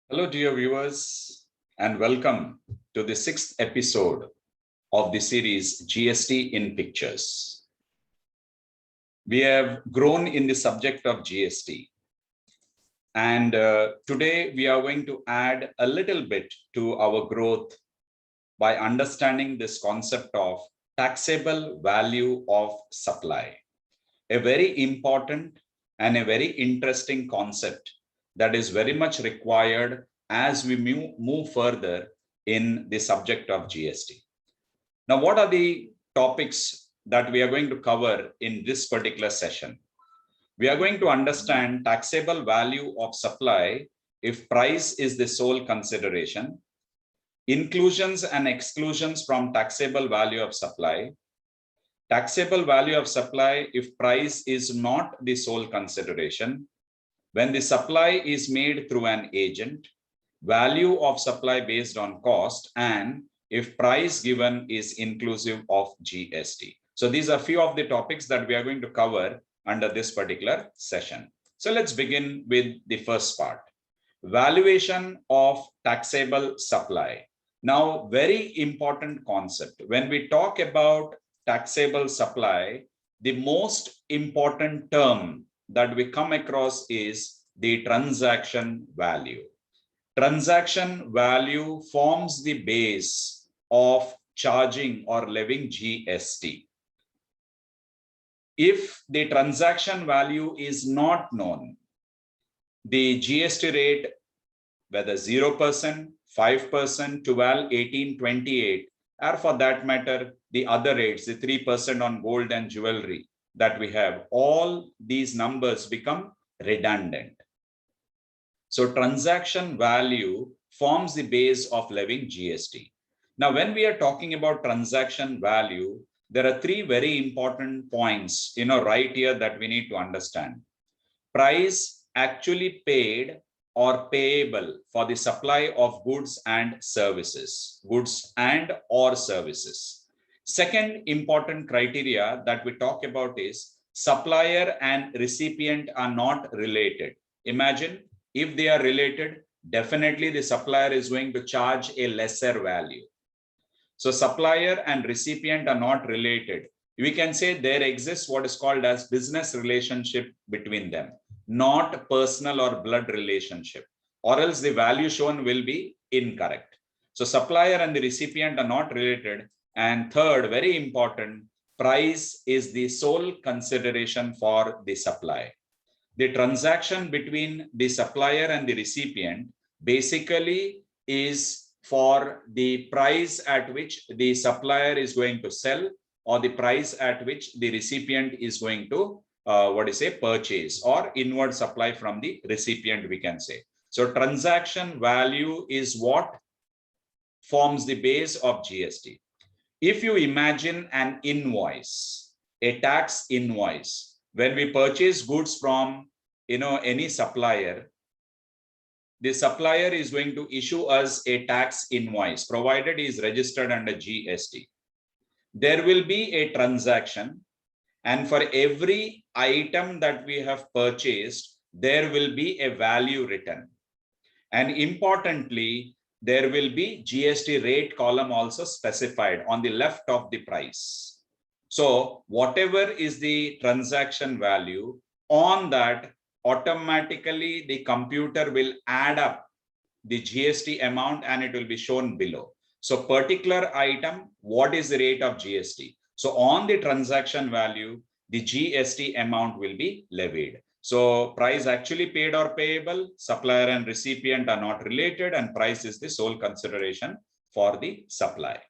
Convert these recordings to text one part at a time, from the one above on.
Hello, dear viewers, and welcome to the sixth episode of the series GST in Pictures. We have grown in the subject of GST, and today we are going to add a little bit to our growth by understanding this concept of taxable value of supply, a very important and a very interesting concept that is very much required as we move further in the subject of GST. Now, what are the topics that we are going to cover in this particular session? We are going to understand taxable value of supply if price is the sole consideration, inclusions and exclusions from taxable value of supply, taxable value of supply if price is not the sole consideration, when the supply is made through an agent, value of supply based on cost, and if price given is inclusive of GST. So these are few of the topics that we are going to cover under this particular session. So let's begin with the first part. Valuation of taxable supply. Now, very important concept. When we talk about taxable supply, the most important term that we come across is the transaction value. Transaction value forms the base of charging or levying GST. If the transaction value is not known, the GST rate, whether 0%, 5%, 12, 18, 28, or for that matter, the other rates, the 3% on gold and jewelry that we have, all these numbers become redundant. So transaction value forms the base of levying GST. Now, when we are talking about transaction value, there are three very important points, right here that we need to understand. Price actually paid or payable for the supply of goods and services, goods and or services. Second important criteria that we talk about is supplier and recipient are not related. Imagine if they are related, definitely the supplier is going to charge a lesser value. So supplier and recipient are not related. We can say there exists what is called as business relationship between them, not personal or blood relationship, or else the value shown will be incorrect. So supplier and the recipient are not related. And third, very important, price is the sole consideration for the supply. The transaction between the supplier and the recipient basically is for the price at which the supplier is going to sell or the price at which the recipient is going to purchase or inward supply from the recipient, we can say. So transaction value is what forms the base of GST. If you imagine an invoice, a tax invoice, when we purchase goods from any supplier, the supplier is going to issue us a tax invoice provided is registered under GST. There will be a transaction, and for every item that we have purchased, there will be a value written. And importantly, there will be GST rate column also specified on the left of the price. So whatever is the transaction value, on that automatically the computer will add up the GST amount and it will be shown below. So particular item, what is the rate of GST? So on the transaction value, the GST amount will be levied. So price actually paid or payable, supplier and recipient are not related, and price is the sole consideration for the supply.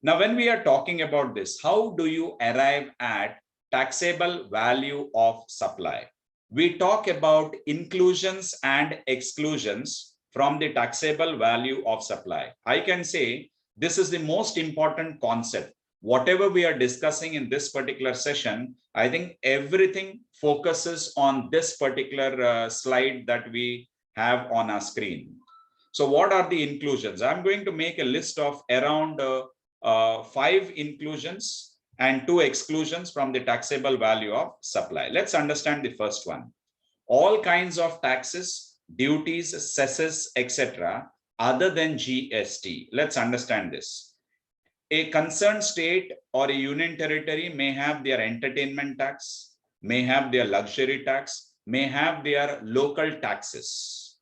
Now, when we are talking about this, how do you arrive at taxable value of supply? We talk about inclusions and exclusions from the taxable value of supply. I can say this is the most important concept. Whatever we are discussing in this particular session, I think everything focuses on this particular slide that we have on our screen. So what are the inclusions? I'm going to make a list of around 5 inclusions and 2 exclusions from the taxable value of supply. Let's understand the first one. All kinds of taxes duties, cesses, etc., other than GST. Let's understand this. A concerned state or a union territory may have their entertainment tax, may have their luxury tax, may have their local taxes.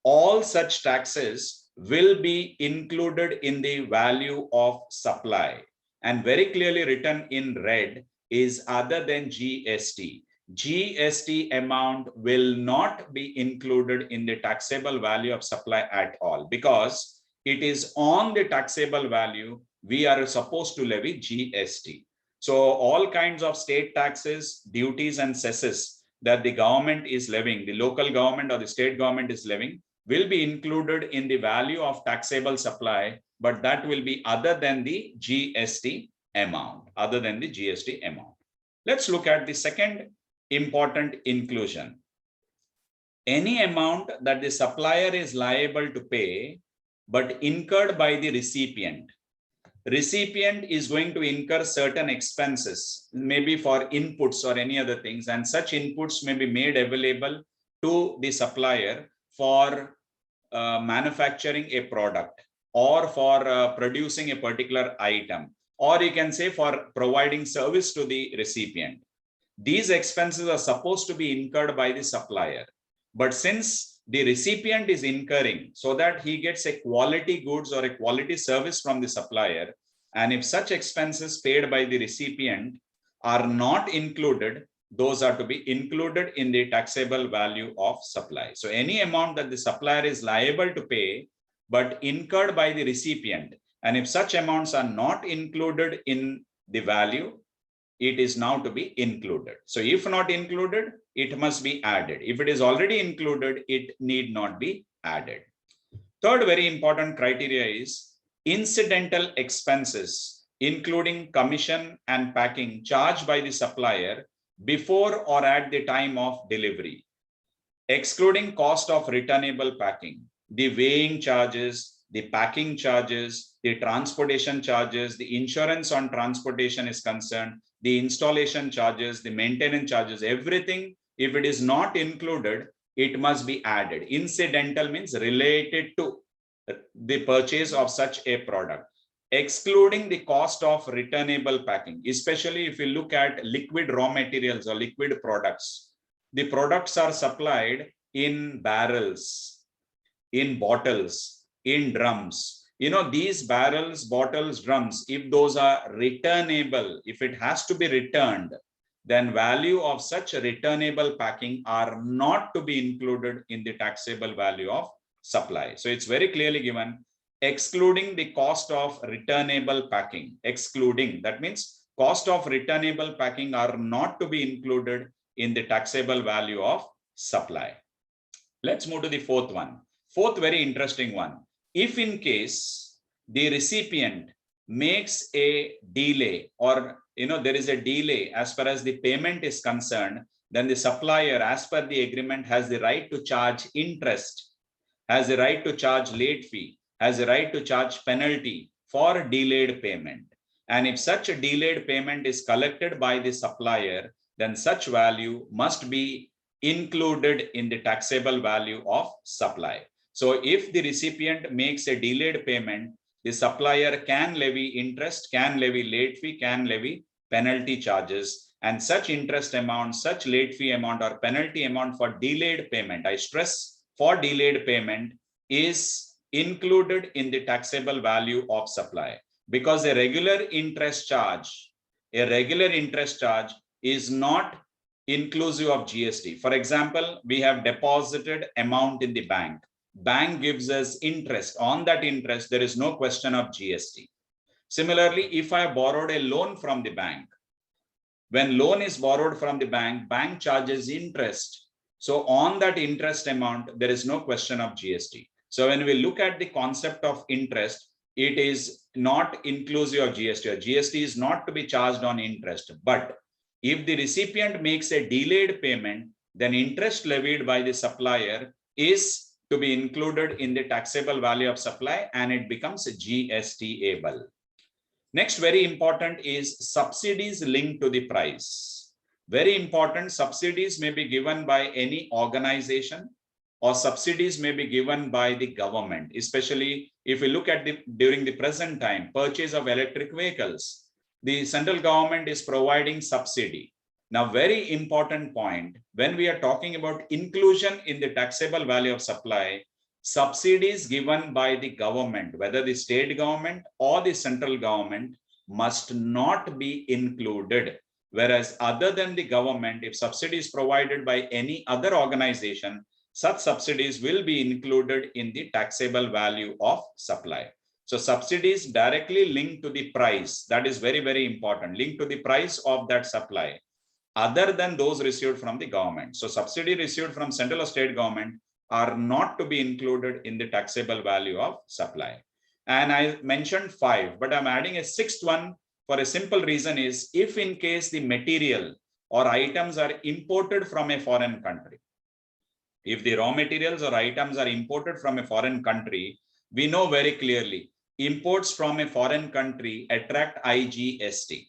All such taxes will be included in the value of supply, and very clearly written in red is other than GST. GST amount will not be included in the taxable value of supply at all, because it is on the taxable value we are supposed to levy GST. So all kinds of state taxes, duties and cesses that the government is levying, the local government or the state government is levying, will be included in the value of taxable supply, but that will be other than the GST amount, other than the GST amount. Let's look at the second important inclusion. Any amount that the supplier is liable to pay, but incurred by the recipient. Recipient is going to incur certain expenses, maybe for inputs or any other things, and such inputs may be made available to the supplier for manufacturing a product, or for producing a particular item, or you can say for providing service to the recipient. These expenses are supposed to be incurred by the supplier, but since the recipient is incurring so that he gets a quality goods or a quality service from the supplier, and if such expenses paid by the recipient are not included, those are to be included in the taxable value of supply. So any amount that the supplier is liable to pay but incurred by the recipient, and if such amounts are not included in the value, it is now to be included. So if not included, it must be added. If it is already included, it need not be added. Third very important criteria is incidental expenses, including commission and packing charged by the supplier before or at the time of delivery, excluding cost of returnable packing, the weighing charges, the packing charges, the transportation charges, the insurance on transportation is concerned, the installation charges, the maintenance charges, everything, if it is not included, it must be added. Incidental means related to the purchase of such a product, excluding the cost of returnable packing, especially if you look at liquid raw materials or liquid products. The products are supplied in barrels, in bottles, in drums. These barrels, bottles, drums, if those are returnable, if it has to be returned, then value of such returnable packing are not to be included in the taxable value of supply. So it's very clearly given, excluding the cost of returnable packing. Excluding, that means cost of returnable packing are not to be included in the taxable value of supply. Let's move to the fourth one. Fourth very interesting one. If in case the recipient makes a delay, or there is a delay as far as the payment is concerned, then the supplier, as per the agreement, has the right to charge interest, has the right to charge late fee, has the right to charge penalty for delayed payment. And if such a delayed payment is collected by the supplier, then such value must be included in the taxable value of supply. So if the recipient makes a delayed payment, the supplier can levy interest, can levy late fee, can levy penalty charges, and such interest amount, such late fee amount or penalty amount for delayed payment, I stress for delayed payment, is included in the taxable value of supply, because a regular interest charge is not inclusive of GST. For example, we have deposited amount in the bank. Bank gives us interest. On that interest, there is no question of GST. Similarly, if I borrowed a loan from the bank, when loan is borrowed from the bank, bank charges interest. So on that interest amount, there is no question of GST. So when we look at the concept of interest, it is not inclusive of GST. GST is not to be charged on interest. But if the recipient makes a delayed payment, then interest levied by the supplier is to be included in the taxable value of supply, and it becomes GST-able. Next, very important is subsidies linked to the price. Very important, subsidies may be given by any organization, or subsidies may be given by the government, especially if we look at during the present time, purchase of electric vehicles. The central government is providing subsidy. Now, very important point, when we are talking about inclusion in the taxable value of supply, subsidies given by the government, whether the state government or the central government, must not be included. Whereas other than the government, if subsidy is provided by any other organization, such subsidies will be included in the taxable value of supply. So subsidies directly linked to the price. That is very, very important. Linked to the price of that supply, other than those received from the government. So subsidy received from central or state government are not to be included in the taxable value of supply. And I mentioned 5, but I'm adding a 6th one for a simple reason is if in case the material or items are imported from a foreign country. If the raw materials or items are imported from a foreign country, we know very clearly imports from a foreign country attract IGST.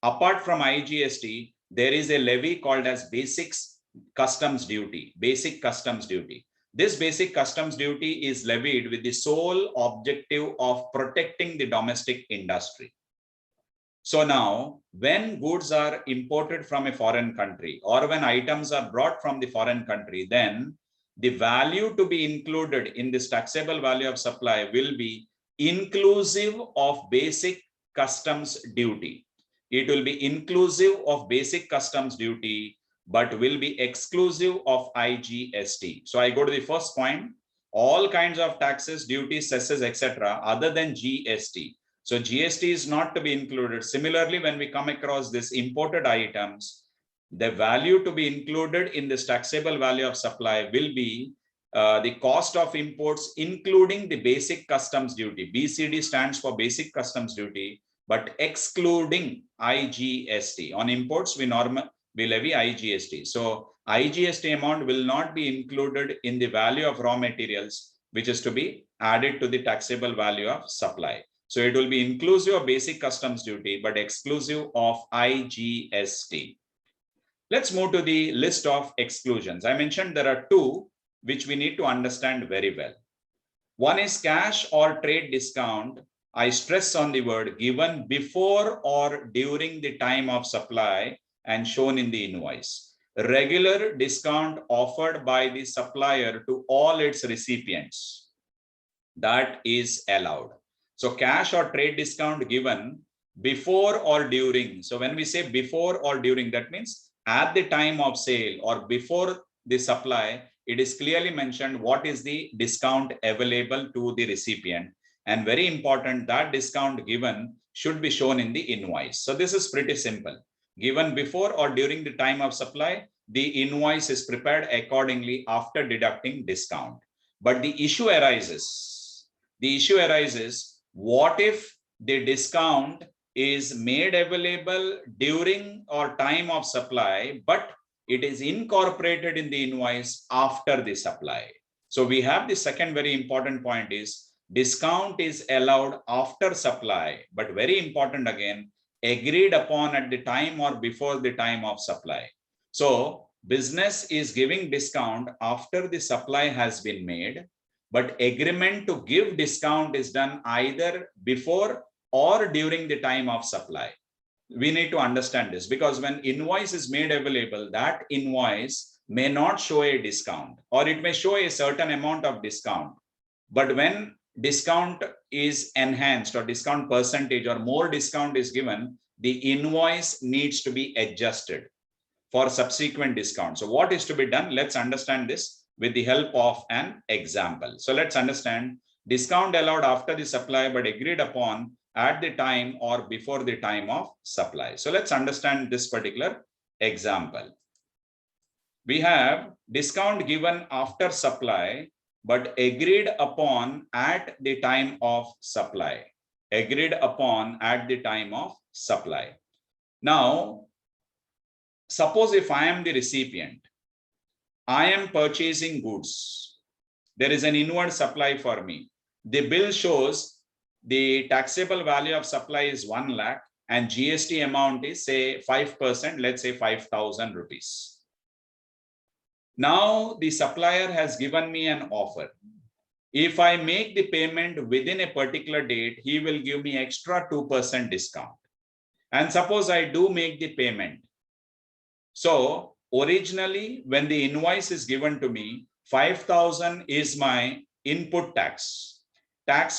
Apart from IGST, there is a levy called as basic customs duty. Basic customs duty. This basic customs duty is levied with the sole objective of protecting the domestic industry. So now, when goods are imported from a foreign country or when items are brought from the foreign country, then the value to be included in this taxable value of supply will be inclusive of basic customs duty. It will be inclusive of basic customs duty, but will be exclusive of IGST. So I go to the first point, all kinds of taxes, duties, cesses, etc., other than GST. So GST is not to be included. Similarly, when we come across this imported items, the value to be included in this taxable value of supply will be the cost of imports, including the basic customs duty. BCD stands for basic customs duty, but excluding IGST. On imports, we levy IGST. So IGST amount will not be included in the value of raw materials, which is to be added to the taxable value of supply. So it will be inclusive of basic customs duty, but exclusive of IGST. Let's move to the list of exclusions. I mentioned there are 2 which we need to understand very well. One is cash or trade discount. I stress on the word given before or during the time of supply and shown in the invoice. Regular discount offered by the supplier to all its recipients. That is allowed. So cash or trade discount given before or during. So when we say before or during, that means at the time of sale or before the supply, it is clearly mentioned what is the discount available to the recipient. And very important, that discount given should be shown in the invoice. So this is pretty simple. Given before or during the time of supply, the invoice is prepared accordingly after deducting discount. But the issue arises. What if the discount is made available during or time of supply, but it is incorporated in the invoice after the supply? So we have the second very important point is discount is allowed after supply, but very important again, agreed upon at the time or before the time of supply. So business is giving discount after the supply has been made, but agreement to give discount is done either before or during the time of supply. We need to understand this because when invoice is made available, that invoice may not show a discount or it may show a certain amount of discount. But when discount is enhanced or discount percentage or more discount is given, the invoice needs to be adjusted for subsequent discount. So what is to be done? Let's understand this with the help of an example. So let's understand discount allowed after the supply but agreed upon at the time or before the time of supply. So let's understand this particular example. We have discount given after supply but agreed upon at the time of supply. Agreed upon at the time of supply. Now, suppose if I am the recipient, I am purchasing goods. There is an inward supply for me. The bill shows the taxable value of supply is 1 lakh and GST amount is say 5%, let's say 5,000 rupees. Now the supplier has given me an offer. If I make the payment within a particular date, he will give me extra 2% discount. And suppose I do make the payment. So originally, when the invoice is given to me, 5,000 is my input tax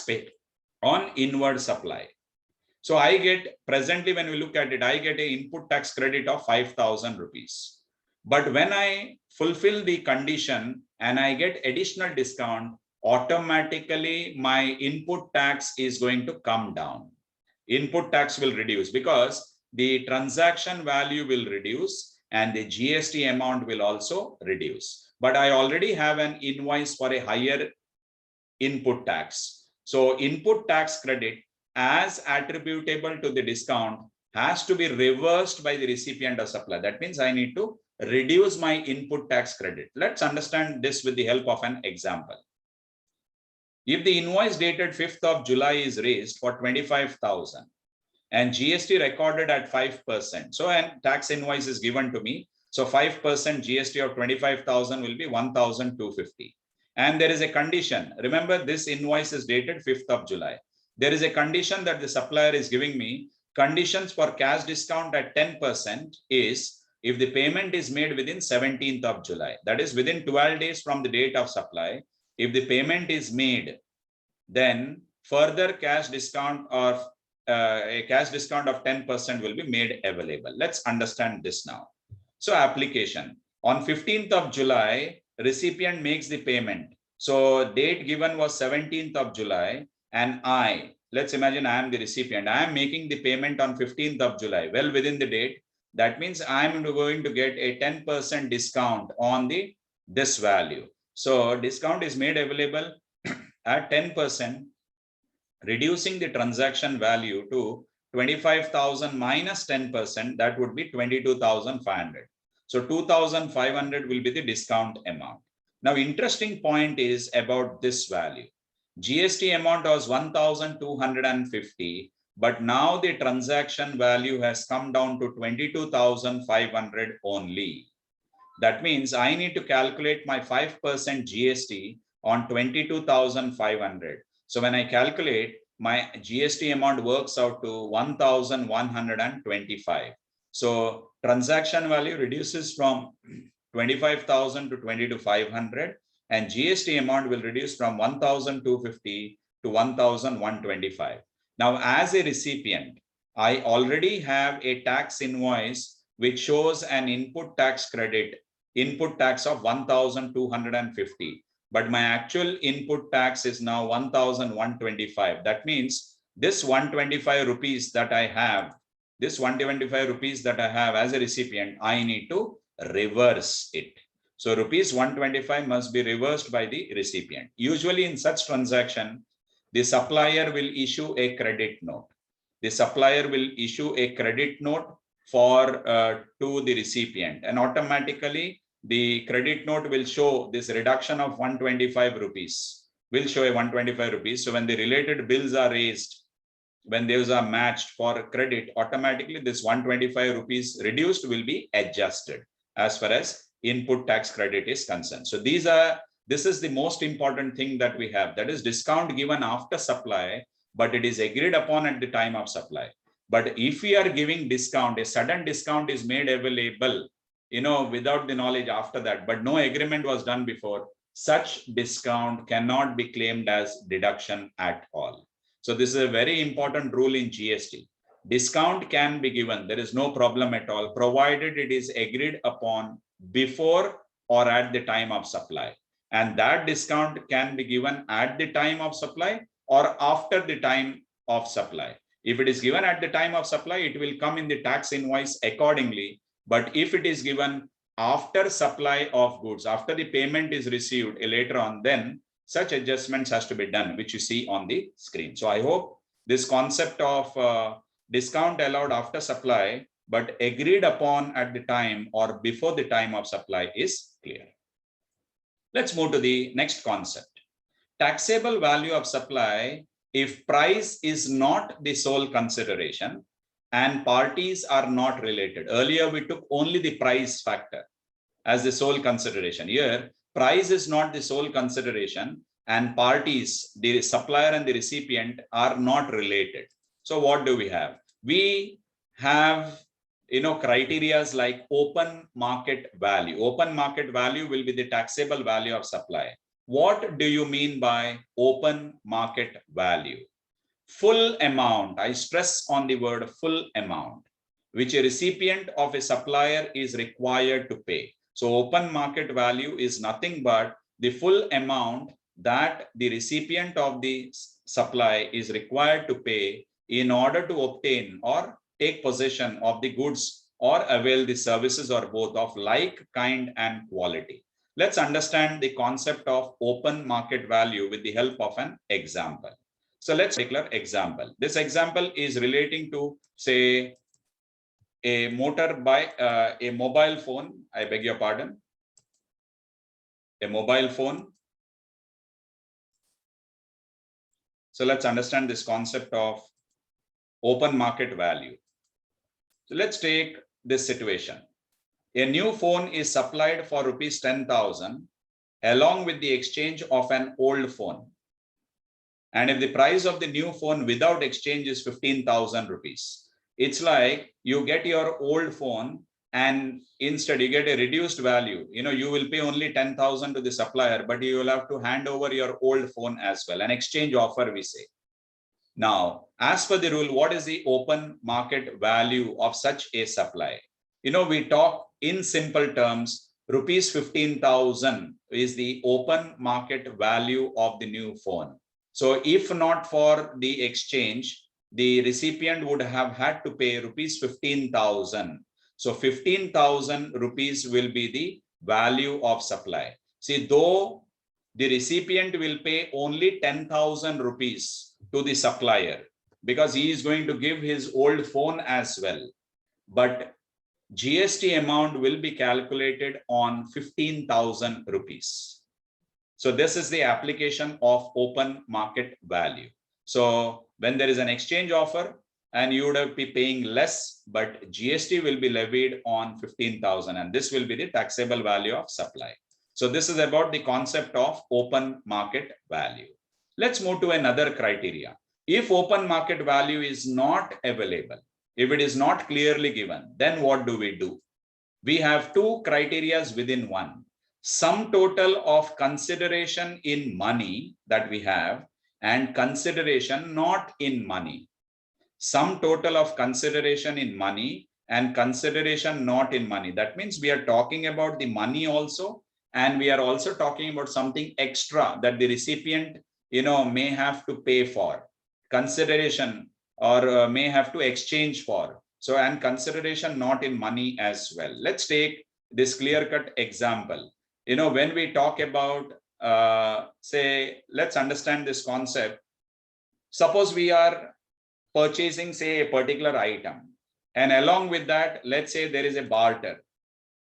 paid on inward supply. So I get, presently when we look at it, I get an input tax credit of 5,000 rupees. But when I fulfill the condition and I get additional discount, automatically my input tax is going to come down. Input tax will reduce because the transaction value will reduce and the GST amount will also reduce. But I already have an invoice for a higher input tax. So input tax credit as attributable to the discount has to be reversed by the recipient of supply. That means I need to reduce my input tax credit. Let's understand this with the help of an example. If the invoice dated 5th of July is raised for 25,000 and GST recorded at 5%, so a tax invoice is given to me. So 5% GST of 25,000 will be 1,250. And there is a condition. Remember, this invoice is dated 5th of July. There is a condition that the supplier is giving me. Conditions for cash discount at 10% is if the payment is made within 17th of July, that is within 12 days from the date of supply. If the payment is made, then further cash discount of a cash discount of 10% will be made available. Let's understand this now. So application on 15th of July, recipient makes the payment. So date given was 17th of July, and let's imagine I am the recipient. I am making the payment on 15th of July, well within the date. That means I am going to get a 10% discount on this value. So discount is made available at 10%, reducing the transaction value to 25,000 minus 10%, that would be 22,500. So 2,500 will be the discount amount. Now, interesting point is about this value. GST amount was 1,250, but now the transaction value has come down to 22,500 only. That means I need to calculate my 5% GST on 22,500. So when I calculate, my GST amount works out to 1,125. So transaction value reduces from 25,000 to 22,500, and GST amount will reduce from 1,250 to 1,125. Now, as a recipient, I already have a tax invoice which shows an input tax credit, input tax of 1,250. But my actual input tax is now 1,125. That means this 125 rupees that I have, as a recipient, I need to reverse it. So rupees 125 must be reversed by the recipient. Usually in such transaction, the supplier will issue a credit note. The supplier will issue a credit note to the recipient, and automatically the credit note will show this reduction of 125 rupees, will show a 125 rupees. So when the related bills are raised, when those are matched for credit, automatically this 125 rupees reduced will be adjusted as far as input tax credit is concerned. So this is the most important thing that we have, that is discount given after supply, but it is agreed upon at the time of supply. But if we are giving discount, a sudden discount is made available, without the knowledge after that, but no agreement was done before, such discount cannot be claimed as deduction at all. So this is a very important rule in GST. Discount can be given, there is no problem at all, provided it is agreed upon before or at the time of supply. And that discount can be given at the time of supply or after the time of supply. If it is given at the time of supply, it will come in the tax invoice accordingly. But if it is given after supply of goods, after the payment is received later on, then such adjustments has to be done, which you see on the screen. So I hope this concept of discount allowed after supply, but agreed upon at the time or before the time of supply is clear. Let's move to the next concept. Taxable value of supply if price is not the sole consideration and parties are not related. Earlier, we took only the price factor. as the sole consideration. Here, price is not the sole consideration, and parties, the supplier and the recipient, are not related. So what do we have? We have criterias like open market value. Open market value will be the taxable value of supply. What do you mean by open market value? Full amount, I stress on the word full amount, which a recipient of a supplier is required to pay. So open market value is nothing but the full amount that the recipient of the supply is required to pay in order to obtain or take possession of the goods or avail the services or both of like kind and quality. Let's understand the concept of open market value with the help of an example. So let's take a particular example. This example is relating to, say, a mobile phone. I beg your pardon. A mobile phone. So let's understand this concept of open market value. So let's take this situation. A new phone is supplied for rupees 10,000 along with the exchange of an old phone. And if the price of the new phone without exchange is 15,000 rupees, it's like you get your old phone and instead you get a reduced value. You will pay only 10,000 to the supplier, but you will have to hand over your old phone as well. An exchange offer, we say. Now, as per the rule, what is the open market value of such a supply? We talk in simple terms, rupees 15,000 is the open market value of the new phone. So if not for the exchange, the recipient would have had to pay rupees 15,000. So 15,000 rupees will be the value of supply. See, though the recipient will pay only 10,000 rupees to the supplier because he is going to give his old phone as well. But GST amount will be calculated on 15,000 rupees. So this is the application of open market value. So when there is an exchange offer and you would have be paying less, but GST will be levied on 15,000, and this will be the taxable value of supply. So this is about the concept of open market value. Let's move to another criteria. If open market value is not available, if it is not clearly given, then what do? We have two criteria within one. Sum total of consideration in money that we have and consideration not in money. Sum total of consideration in money and consideration not in money. That means we are talking about the money also, and we are also talking about something extra that the recipient may have to pay for, consideration, or may have to exchange for. So, and consideration not in money as well. Let's take this clear-cut example. When we talk about, say, let's understand this concept. Suppose we are purchasing, say, a particular item, and along with that, let's say there is a barter.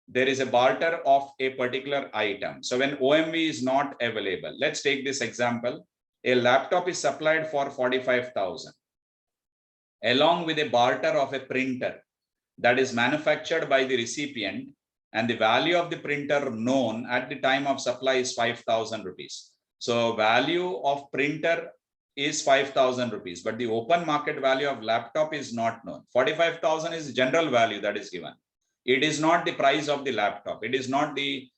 There is a barter of a particular item. So when OMV is not available, let's take this example. A laptop is supplied for 45,000 along with a barter of a printer that is manufactured by the recipient, and the value of the printer known at the time of supply is 5,000 rupees. So value of printer is 5,000 rupees, but the open market value of laptop is not known. 45,000 is general value that is given. It is not the price of the laptop. It is not the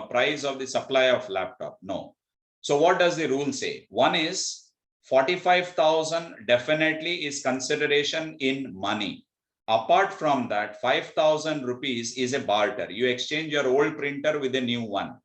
price of the supply of laptop. No. So what does the rule say? One is 45,000 definitely is consideration in money. Apart from that, 5,000 rupees is a barter. You exchange your old printer with a new one.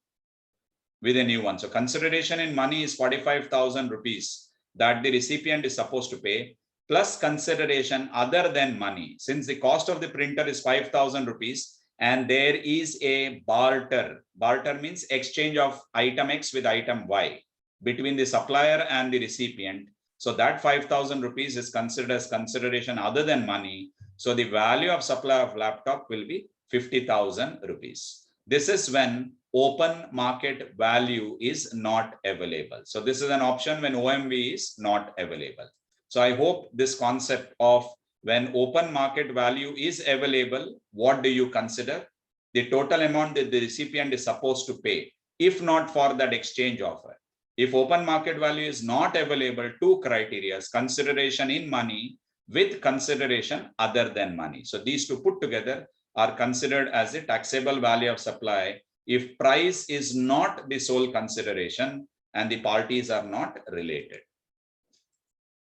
So consideration in money is 45,000 rupees that the recipient is supposed to pay, plus consideration other than money. Since the cost of the printer is 5,000 rupees and there is a barter. Barter means exchange of item X with item Y between the supplier and the recipient. So that 5,000 rupees is considered as consideration other than money. So the value of supply of laptop will be 50,000 rupees. This is when open market value is not available. So this is an option when OMV is not available. So I hope this concept of when open market value is available, what do you consider? the total amount that the recipient is supposed to pay, if not for that exchange offer. If open market value is not available, two criteria: consideration in money with consideration other than money. So these two put together are considered as the taxable value of supply if price is not the sole consideration and the parties are not related.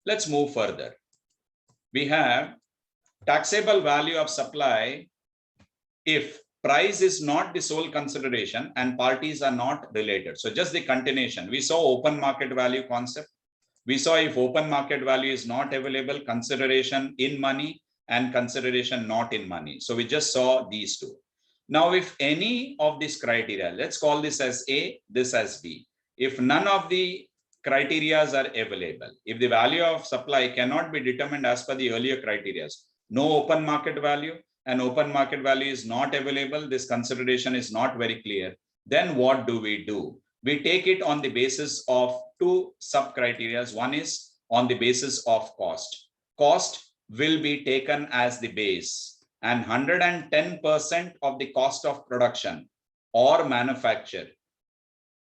Let's move further. We have taxable value of supply if price is not the sole consideration and parties are not related. So just the continuation. We saw open market value concept. We saw if open market value is not available, consideration in money and consideration not in money. So we just saw these two. Now, if any of these criteria, let's call this as A, this as B. If none of the criteria are available, if the value of supply cannot be determined as per the earlier criteria, no open market value and open market value is not available, this consideration is not very clear, then what do? We take it on the basis of two sub criteria. One is on the basis of cost. Cost will be taken as the base, and 110% of the cost of production or manufacture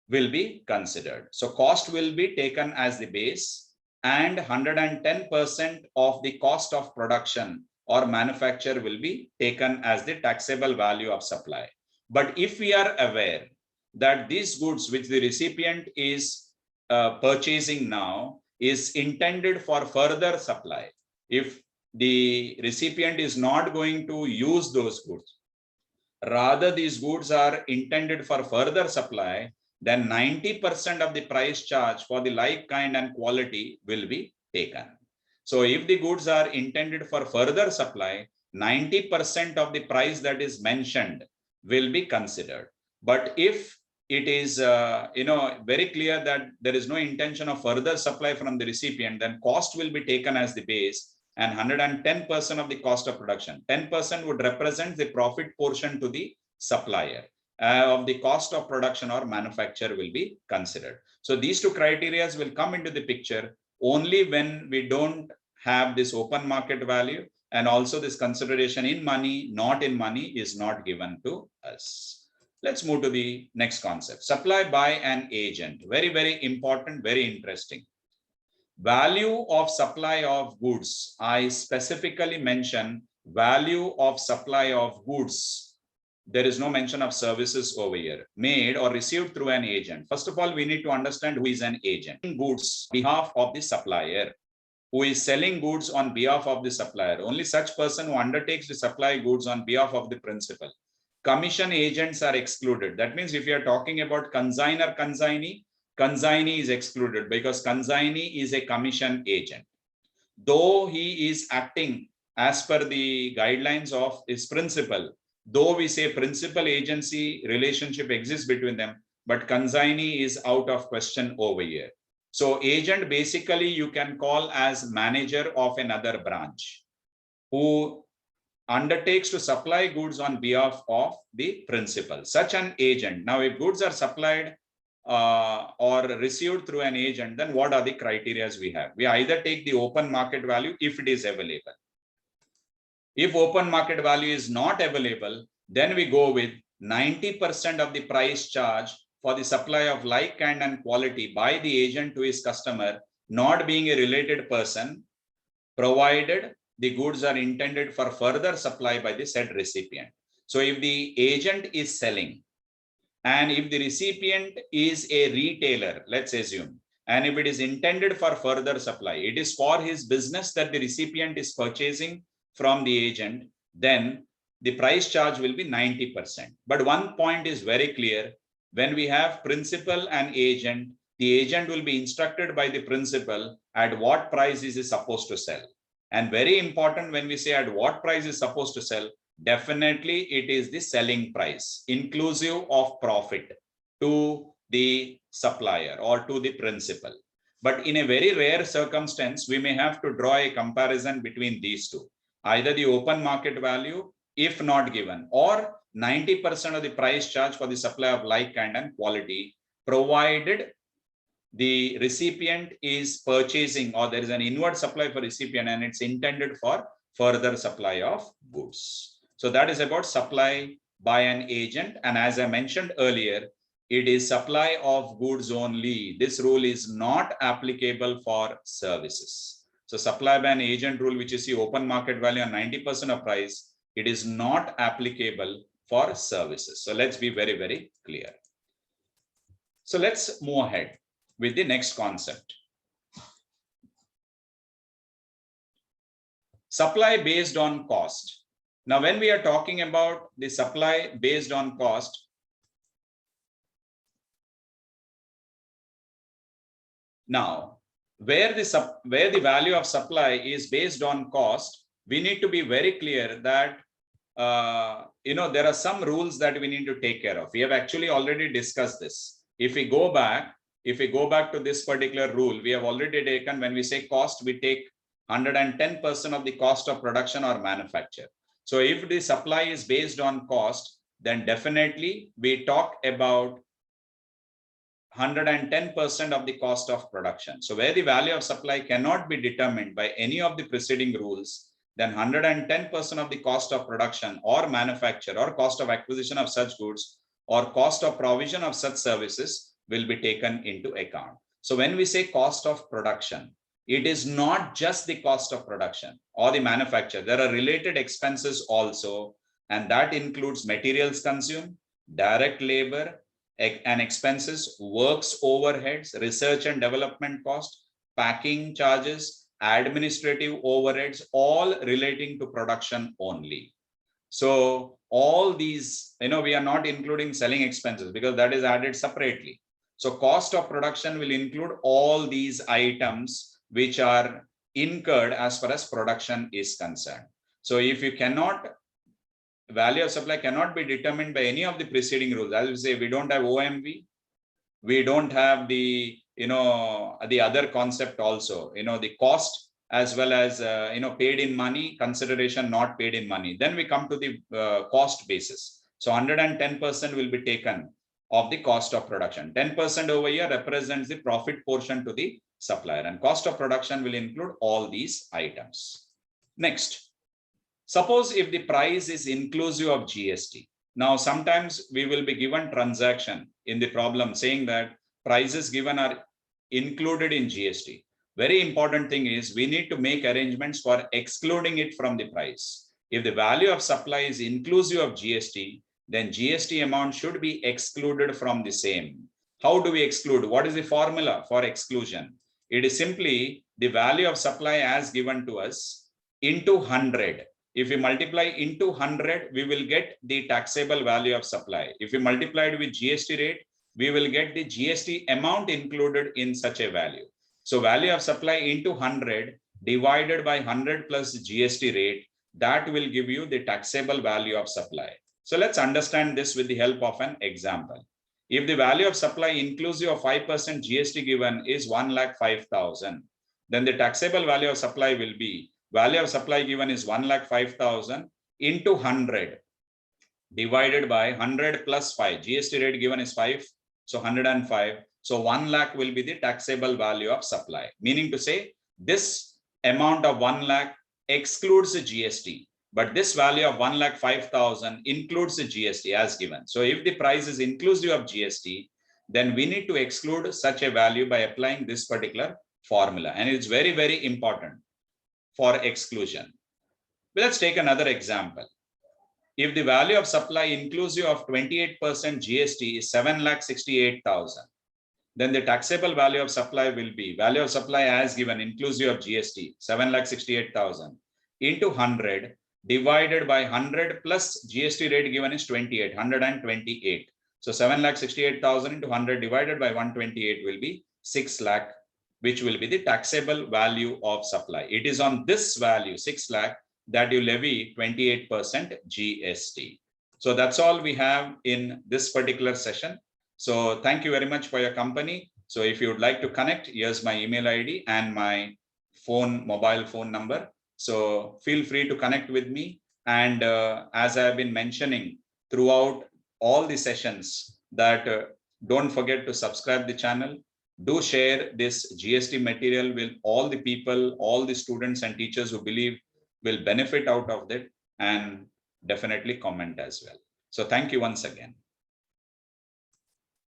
will be considered. So cost will be taken as the base and 110% of the cost of production or manufacture will be taken as the taxable value of supply. But if we are aware that these goods which the recipient is purchasing now is intended for further supply, if the recipient is not going to use those goods, rather these goods are intended for further supply, then 90% of the price charge for the like, kind and quality will be taken. So if the goods are intended for further supply, 90% of the price that is mentioned will be considered. But if it is very clear that there is no intention of further supply from the recipient, then cost will be taken as the base and 110% of the cost of production. 10% would represent the profit portion to the supplier of the cost of production or manufacture will be considered. So these two criteria will come into the picture only when we don't have this open market value and also this consideration in money, not in money is not given to us. Let's move to the next concept. Supply by an agent. Very, very important, very interesting. Value of supply of goods. I specifically mention value of supply of goods. There is no mention of services over here. Made or received through an agent. First of all, we need to understand who is an agent. Goods on behalf of the supplier. Who is selling goods on behalf of the supplier. Only such person who undertakes to supply goods on behalf of the principal. Commission agents are excluded. That means if you are talking about consignor, consignee is excluded because consignee is a commission agent. Though he is acting as per the guidelines of his principal, though we say principal agency relationship exists between them, but consignee is out of question over here. So agent basically you can call as manager of another branch who undertakes to supply goods on behalf of the principal. Such an agent. Now, if goods are supplied or received through an agent, then what are the criteria we have? We either take the open market value if it is available. If open market value is not available, then we go with 90% of the price charge for the supply of like, kind and quality by the agent to his customer, not being a related person, provided the goods are intended for further supply by the said recipient. So if the agent is selling and if the recipient is a retailer, let's assume, and if it is intended for further supply, it is for his business that the recipient is purchasing from the agent, then the price charge will be 90%. But one point is very clear. When we have principal and agent, the agent will be instructed by the principal at what price is he supposed to sell. And very important, when we say at what price is supposed to sell, definitely it is the selling price, inclusive of profit to the supplier or to the principal. But in a very rare circumstance, we may have to draw a comparison between these two. Either the open market value, if not given, or 90% of the price charge for the supply of like, kind and quality, provided the recipient is purchasing or there is an inward supply for recipient and it's intended for further supply of goods. So that is about supply by an agent. And as I mentioned earlier, it is supply of goods only. This rule is not applicable for services. So supply by an agent rule, which is the open market value on 90% of price, it is not applicable for services. So let's be very, very clear. So let's move ahead with the next concept. Supply based on cost. Now, when we are talking about the supply based on cost, now where the value of supply is based on cost, we need to be very clear that there are some rules that we need to take care of. We have actually already discussed this. If we go back to this particular rule, we have already taken, when we say cost, we take 110% of the cost of production or manufacture. So if the supply is based on cost, then definitely we talk about 110% of the cost of production. So where the value of supply cannot be determined by any of the preceding rules, then 110% of the cost of production or manufacture or cost of acquisition of such goods or cost of provision of such services will be taken into account. So when we say cost of production, it is not just the cost of production or the manufacture. There are related expenses also, and that includes materials consumed, direct labor and expenses, works overheads, research and development cost, packing charges, administrative overheads, all relating to production only. So all these, we are not including selling expenses because that is added separately. So cost of production will include all these items which are incurred as far as production is concerned. So if you cannot, value of supply cannot be determined by any of the preceding rules. As we say, we don't have OMV, we don't have the, the other concept also, the cost as well as, paid in money, consideration not paid in money. Then we come to the cost basis. So 110% will be taken of the cost of production. 10% over here represents the profit portion to the supplier, and cost of production will include all these items. Next, suppose if the price is inclusive of GST. Now, sometimes we will be given transaction in the problem saying that prices given are included in GST. Very important thing is we need to make arrangements for excluding it from the price. If the value of supply is inclusive of GST, then GST amount should be excluded from the same. How do we exclude? What is the formula for exclusion? It is simply the value of supply as given to us into 100. If we multiply into 100, we will get the taxable value of supply. If we multiply it with GST rate, we will get the GST amount included in such a value. So value of supply into 100 divided by 100 plus GST rate, that will give you the taxable value of supply. So let's understand this with the help of an example. If the value of supply inclusive of 5% GST given is 1,05,000, then the taxable value of supply will be, value of supply given is 1,05,000 into 100 divided by 100 plus 5. GST rate given is 5, so 105. So 1 lakh will be the taxable value of supply. Meaning to say, this amount of 1 lakh excludes the GST, but this value of 1,05,000 includes the GST as given. So if the price is inclusive of GST, then we need to exclude such a value by applying this particular formula. And it's very, very important for exclusion. Let's take another example. If the value of supply inclusive of 28% GST is 7,68,000, then the taxable value of supply will be value of supply as given inclusive of GST, 7,68,000 into 100 divided by 100 plus GST rate given is 28, 128. So 7,68,000 into 100 divided by 128 will be 6 lakh, which will be the taxable value of supply. It is on this value, 6 lakh, that you levy 28% GST. So that's all we have in this particular session. So thank you very much for your company. So if you would like to connect, here's my email ID and my mobile phone number. So feel free to connect with me. And as I have been mentioning throughout all the sessions, that don't forget to subscribe the channel. Do share this GST material with all the people, all the students and teachers who believe will benefit out of it, and definitely comment as well. So thank you once again.